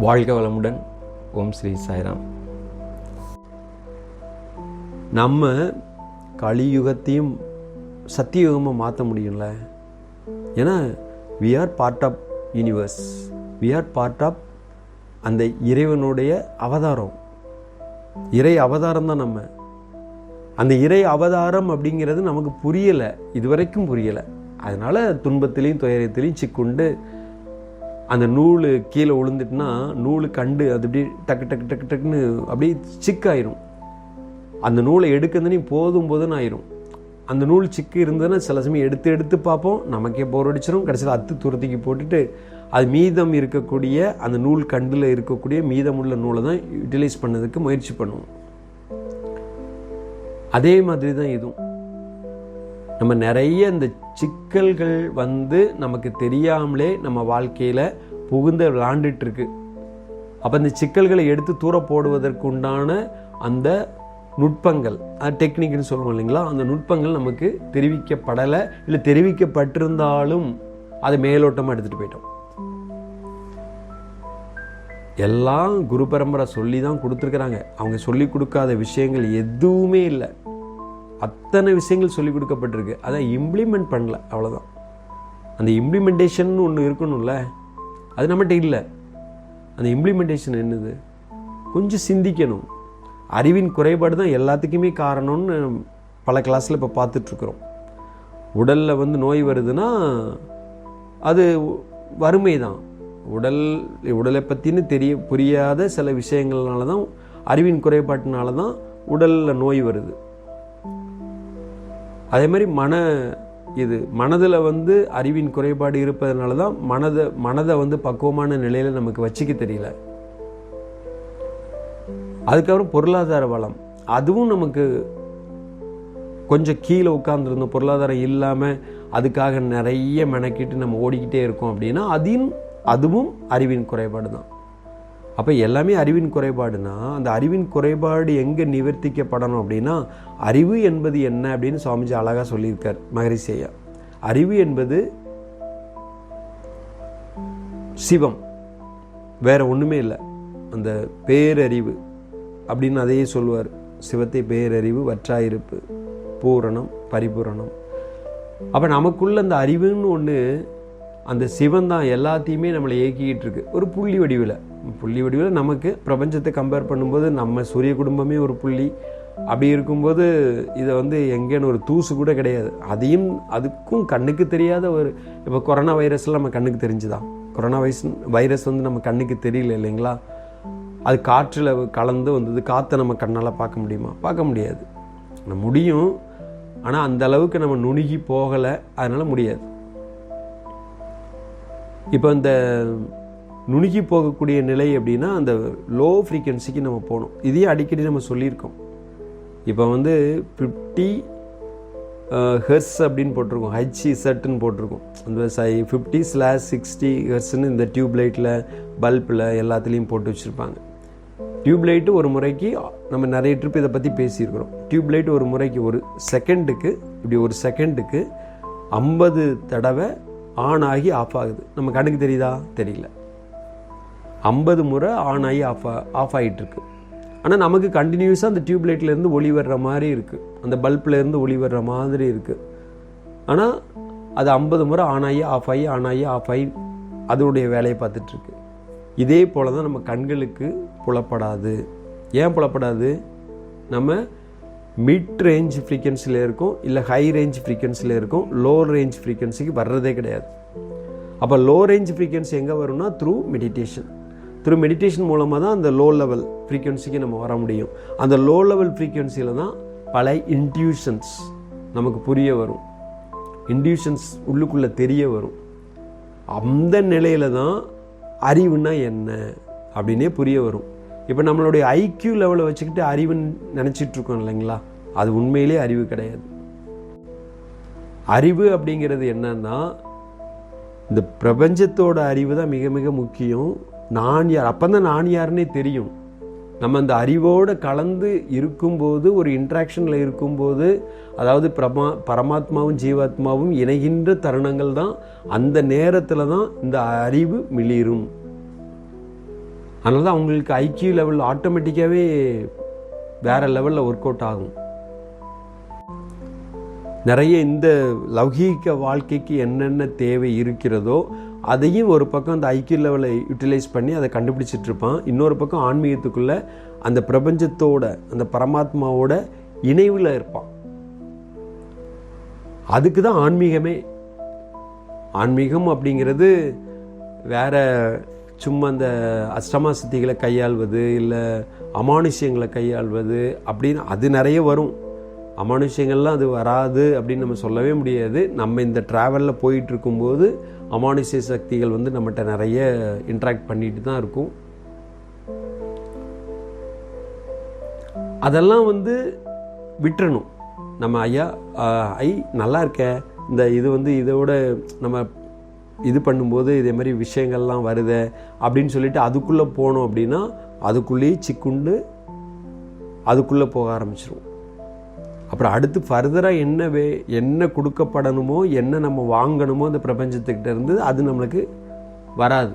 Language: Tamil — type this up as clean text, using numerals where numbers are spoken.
வாழ்க வளமுடன். ஓம் ஸ்ரீ சாய்ராம். நம்ம கலியுகத்தையும் சத்தியுகமாக மாற்ற முடியும்ல. ஏன்னா we are part of universe. We are part of அந்த இறைவனுடைய அவதாரம். இறை அவதாரம் தான் நம்ம. அந்த இறை அவதாரம் அப்படிங்கிறது நமக்கு புரியலை, இதுவரைக்கும் புரியலை. அதனால் துன்பத்திலையும் துயரத்திலையும் சிக்குண்டு அந்த நூல் கீழே விழுந்துட்டுனா நூல் கண்டு அது அப்படியே டக்கு டக்கு டக்கு டக்குன்னு அப்படியே சிக்காயிரும். அந்த நூலை எடுக்கிறதுனே போதும் போதுன்னு ஆயிரும். அந்த நூல் சிக்கு இருந்ததுன்னா சில சமயம் எடுத்து எடுத்து பார்ப்போம், நமக்கே போர் அடிச்சிடும். கடைசியில் அத்து துரத்திக்கு போட்டுட்டு அது மீதம் இருக்கக்கூடிய அந்த நூல் கண்டில் இருக்கக்கூடிய மீதமுள்ள நூலை தான் யூட்டிலைஸ் பண்ணதுக்கு முயற்சி பண்ணுவோம். அதே மாதிரி தான் இதுவும். நம்ம நிறைய இந்த சிக்கல்கள் நமக்கு தெரியாமலே நம்ம வாழ்க்கையில் புகுந்து விளாண்டுட்டு இருக்கு. அப்போ இந்த சிக்கல்களை எடுத்து தூர போடுவதற்கு உண்டான அந்த நுட்பங்கள், டெக்னிக்னு சொல்லுவோம் இல்லைங்களா, அந்த நுட்பங்கள் நமக்கு தெரிவிக்கப்படலை. இல்லை தெரிவிக்கப்பட்டிருந்தாலும் அதை மேலோட்டமாக எடுத்துகிட்டு போயிட்டோம். எல்லாம் குரு பரம்பரை சொல்லி தான் கொடுத்துருக்குறாங்க. அவங்க சொல்லி கொடுக்காத விஷயங்கள் எதுவுமே இல்லை. அத்தனை விஷயங்கள் சொல்லிக் கொடுக்கப்பட்டிருக்கு. அதை இம்ப்ளிமெண்ட் பண்ணல, அவ்வளோதான். அந்த இம்ப்ளிமெண்டேஷன் ஒன்று இருக்கணும்ல, அது நம்மகிட்ட இல்லை. அந்த இம்ப்ளிமெண்டேஷன் என்னது, கொஞ்சம் சிந்திக்கணும். அறிவின் குறைபாடு தான் எல்லாத்துக்குமே காரணம்னு பல கிளாஸில் இப்போ பார்த்துட்ருக்குறோம். உடலில் நோய் வருதுன்னா அது வறுமை தான். உடலை பற்றின்னு புரியாத சில விஷயங்கள்னால தான், அறிவின் குறைபாட்டினால தான் உடலில் நோய் வருது. அதே மாதிரி மனதில் அறிவின் குறைபாடு இருப்பதனால தான் மனதை பக்குவமான நிலையில் நமக்கு வச்சுக்க தெரியல. அதுக்கப்புறம் பொருளாதார வளம், அதுவும் நமக்கு கொஞ்சம் கீழே உட்கார்ந்துருந்தோம். பொருளாதாரம் இல்லாமல் அதுக்காக நிறைய மெனக்கிட்டு நம்ம ஓடிக்கிட்டே இருக்கோம் அப்படின்னா அதுவும் அறிவின் குறைபாடு தான். அப்போ எல்லாமே அறிவின் குறைபாடுனா அந்த அறிவின் குறைபாடு எங்கே நிவர்த்திக்கப்படணும் அப்படின்னா, அறிவு என்பது என்ன அப்படின்னு சுவாமிஜி அழகாக சொல்லியிருக்கார் மகரிஷி ஐயா. அறிவு என்பது சிவம், வேற ஒன்றுமே இல்லை. அந்த பேரறிவு அப்படின்னு அதையே சொல்லுவார். சிவத்தை பேரறிவு, வற்றாயிருப்பு, பூரணம், பரிபூரணம். அப்போ நமக்குள்ள அந்த அறிவுன்னு ஒன்று, அந்த சிவன் தான் எல்லாத்தையுமே நம்மளை இயக்கிக்கிட்டு இருக்கு. ஒரு புள்ளி வடிவில் நமக்கு பிரபஞ்சத்தை கம்பேர் பண்ணும்போது நம்ம சூரிய குடும்பமே ஒரு புள்ளி. அப்படி இருக்கும்போது இதை எங்கேன்னு ஒரு தூசு கூட கிடையாது. அதுக்கும் கண்ணுக்கு தெரியாத ஒரு, இப்போ கொரோனா வைரஸ்லாம் நம்ம கண்ணுக்கு தெரிஞ்சுதான். கொரோனா வைரஸ் நம்ம கண்ணுக்கு தெரியல இல்லைங்களா. அது காற்றில் கலந்து வந்தது. காற்றை நம்ம கண்ணால் பார்க்க முடியுமா? பார்க்க முடியாது. முடியும், ஆனால் அந்த அளவுக்கு நம்ம நுணுகி போகலை, அதனால் முடியாது. இப்போ இந்த நுணுகி போகக்கூடிய நிலை அப்படின்னா அந்த லோ ஃப்ரீக்வன்சிக்கு நம்ம போகணும். இதையே அடிக்கடி நம்ம சொல்லியிருக்கோம். இப்போ 50 ஹெர்ட்ஸ் அப்படின்னு போட்டிருக்கோம், HZ போட்டிருக்கோம். அந்த 50/60 ஹெர்ட்ஸ்ன்னு இந்த டியூப் லைட்டில், பல்பில் எல்லாத்துலேயும் போட்டு வச்சுருப்பாங்க. டியூப் லைட்டு ஒரு முறைக்கு நம்ம நிறைய ட்ரிப் இதை பற்றி பேசியிருக்கிறோம். டியூப் லைட் ஒரு முறைக்கு ஒரு செகண்டுக்கு 50 தடவை ஆன் ஆகி ஆஃப் ஆகுது. நம்ம கண்ணுக்கு தெரியுதா? தெரியல. 50 முறை ஆன் ஆகி ஆஃப் ஆகிட்டு இருக்கு. ஆனால் நமக்கு கண்டினியூஸாக அந்த டியூப் லைட்லேருந்து ஒளி வர்ற மாதிரி இருக்குது, அந்த பல்ப்லேருந்து ஒளி வர்ற மாதிரி இருக்குது. ஆனால் அது 50 முறை ஆன் ஆகி ஆஃப் ஆகி அதோடைய வேலையை பார்த்துட்ருக்கு. இதே போல் தான் நம்ம கண்களுக்கு புலப்படாது. ஏன் புலப்படாது? நம்ம மிட் ரேஞ்ச் ஃப்ரீக்வன்சியில் இருக்கும், இல்லை ஹை ரேஞ்ச் ஃப்ரீக்வன்சியில் இருக்கும். லோ ரேஞ்ச் ஃப்ரீக்வன்சிக்கு வர்றதே கிடையாது. அப்போ லோ ரேஞ்ச் ஃப்ரீக்வன்சி எங்கே வரும்னா த்ரூ மெடிடேஷன் மூலமாக தான் அந்த லோ லெவல் ஃப்ரீக்வன்சிக்கு நம்ம வர முடியும். அந்த லோ லெவல் ஃப்ரீக்வன்சியில் தான் பல இன்ட்யூஷன்ஸ் நமக்கு புரிய வரும், இன்ட்யூஷன்ஸ் உள்ளுக்குள்ளே தெரிய வரும். அந்த நிலையில் தான் அறிவுன்னா என்ன அப்படின்னே புரிய வரும். இப்போ நம்மளுடைய ஐக்யூ லெவலை வச்சுக்கிட்டு அறிவுன்னு நினச்சிட்ருக்கோம் இல்லைங்களா, அது உண்மையிலே அறிவு கிடையாது. அறிவு அப்படிங்கிறது என்னன்னா, இந்த பிரபஞ்சத்தோட அறிவு தான் மிக மிக முக்கியம். நான் யார், அப்போ தான் நான் யாருன்னே தெரியும். நம்ம அந்த அறிவோடு கலந்து இருக்கும்போது, ஒரு இன்ட்ராக்ஷனில் இருக்கும்போது, அதாவது பரமாத்மாவும் ஜீவாத்மாவும் இணைகின்ற தருணங்கள் தான், அந்த நேரத்தில் தான் இந்த அறிவு மிளிரும். அதனால தான் அவங்களுக்கு ஐக்கியூ லெவல் ஆட்டோமேட்டிக்காகவே வேறு லெவலில் ஒர்க் அவுட் ஆகும். நிறைய இந்த லௌகீக வாழ்க்கைக்கு என்னென்ன தேவை இருக்கிறதோ அதையும் ஒரு பக்கம் அந்த ஐக்கியூ லெவலை யூட்டிலைஸ் பண்ணி அதை கண்டுபிடிச்சிட்டு இருப்பான். இன்னொரு பக்கம் ஆன்மீகத்துக்குள்ளே அந்த பிரபஞ்சத்தோட அந்த பரமாத்மாவோட இணைவில் இருப்பான். அதுக்கு தான் ஆன்மீகமே. ஆன்மீகம் அப்படிங்கிறது வேற சும்மா அந்த அஷ்டமா சித்திகளை கையாள்வது இல்லை அமானுஷ்யங்களை கையாள்வது அப்படின்னு அது நிறைய வரும். அமானுஷ்யங்கள்லாம் அது வராது அப்படின்னு நம்ம சொல்லவே முடியாது. நம்ம இந்த ட்ராவலில் போயிட்டு இருக்கும்போது அமானுஷ்ய சக்திகள் வந்து நம்மகிட்ட நிறைய இன்ட்ராக்ட் பண்ணிட்டு தான் இருக்கும். அதெல்லாம் வந்து விட்டுறணும். நம்ம ஐயா நல்லா இருக்க இந்த இது வந்து இதோட நம்ம இது பண்ணும்போது இதே மாதிரி விஷயங்கள்லாம் வருது அப்படின்னு சொல்லிட்டு அதுக்குள்ளே போனோம் அப்படின்னா அதுக்குள்ளேயே சிக்குண்டு அதுக்குள்ளே போக ஆரம்பிச்சிடும். அப்புறம் அடுத்து ஃபர்தராக என்ன கொடுக்கப்படணுமோ என்ன நம்ம வாங்கணுமோ அந்த பிரபஞ்சத்துக்கிட்ட இருந்து அது நம்மளுக்கு வராது.